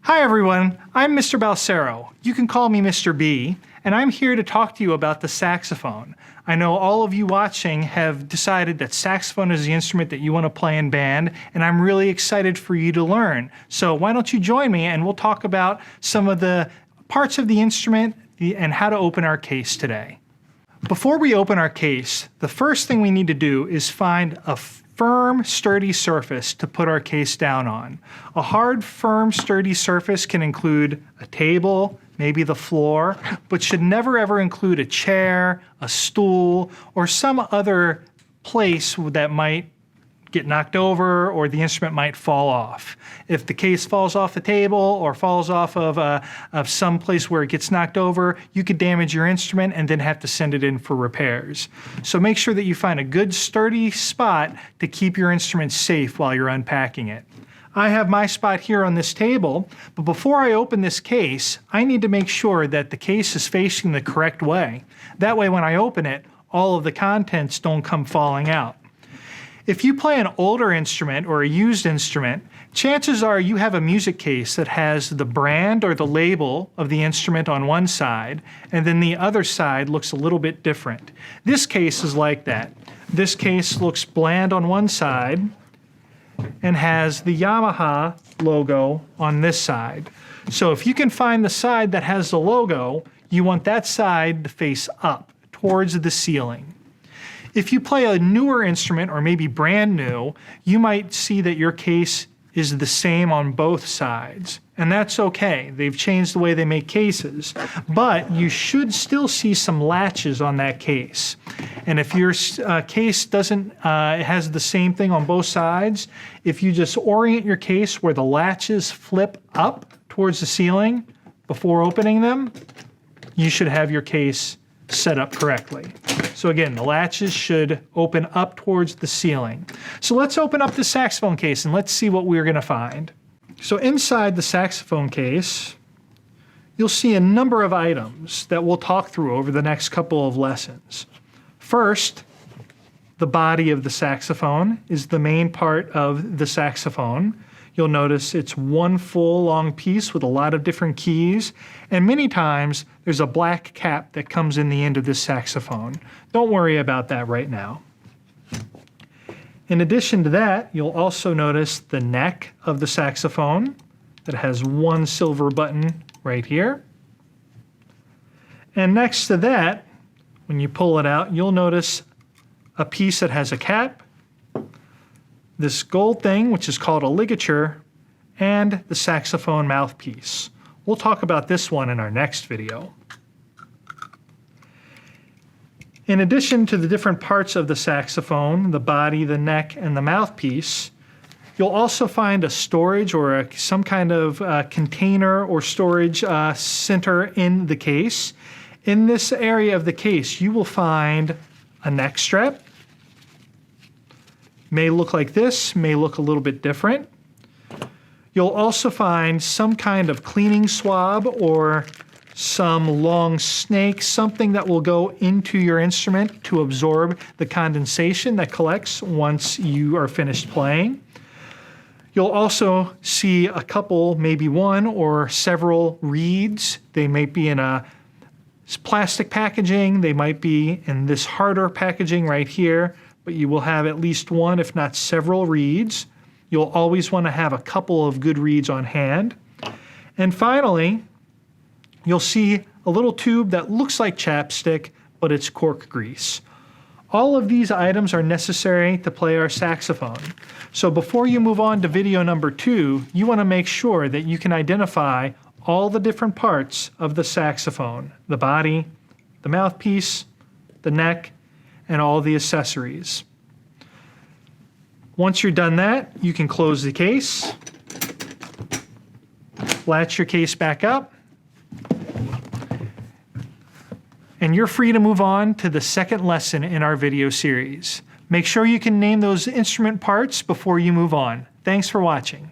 Hi everyone, I'm Mr. Balsero. You can call me Mr. B, and I'm here to talk to you about the saxophone. I know all of you watching have decided that saxophone is the instrument that you want to play in band, and I'm really excited for you to learn. So why don't you join me and we'll talk about some of the parts of the instrument and how to open our case today. Before we open our case, the first thing we need to do is find a firm, sturdy surface to put our case down on. A hard, firm, sturdy surface can include a table, maybe the floor, but should never ever include a chair, a stool, or some other place that might get knocked over or the instrument might fall off. If the case falls off the table or falls off of some place where it gets knocked over, you could damage your instrument and then have to send it in for repairs. So make sure that you find a good sturdy spot to keep your instrument safe while you're unpacking it. I have my spot here on this table, but before I open this case, I need to make sure that the case is facing the correct way. That way when I open it, all of the contents don't come falling out. If you play an older instrument or a used instrument, chances are you have a music case that has the brand or the label of the instrument on one side, and then the other side looks a little bit different. This case is like that. This case looks bland on one side and has the Yamaha logo on this side. So if you can find the side that has the logo, you want that side to face up towards the ceiling. If you play a newer instrument or maybe brand new, you might see that your case is the same on both sides. And that's okay. They've changed the way they make cases. But you should still see some latches on that case. And if your case has the same thing on both sides, if you just orient your case where the latches flip up towards the ceiling before opening them, you should have your case set up correctly. So again, the latches should open up towards the ceiling. So let's open up the saxophone case and let's see what we're going to find. So inside the saxophone case, you'll see a number of items that we'll talk through over the next couple of lessons. First, the body of the saxophone is the main part of the saxophone. You'll notice it's one full long piece with a lot of different keys, and many times there's a black cap that comes in the end of this saxophone. Don't worry about that right now. In addition to that, you'll also notice the neck of the saxophone that has one silver button right here. And next to that, when you pull it out, you'll notice a piece that has a cap, this gold thing, which is called a ligature, and the saxophone mouthpiece. We'll talk about this one in our next video. In addition to the different parts of the saxophone, the body, the neck, and the mouthpiece, you'll also find a storage or some kind of container or storage center in the case. In this area of the case, you will find a neck strap. May look like this, may look a little bit different. You'll also find some kind of cleaning swab or some long snake, something that will go into your instrument to absorb the condensation that collects once you are finished playing. You'll also see a couple, maybe one or several reeds. They may be in a plastic packaging, they might be in this harder packaging right here, but you will have at least one, if not several reeds. You'll always want to have a couple of good reeds on hand. And finally, you'll see a little tube that looks like chapstick, but it's cork grease. All of these items are necessary to play our saxophone. So before you move on to video number 2, you want to make sure that you can identify all the different parts of the saxophone: the body, the mouthpiece, the neck, and all the accessories. Once you're done that, you can close the case, latch your case back up, and you're free to move on to the second lesson in our video series. Make sure you can name those instrument parts before you move on. Thanks for watching.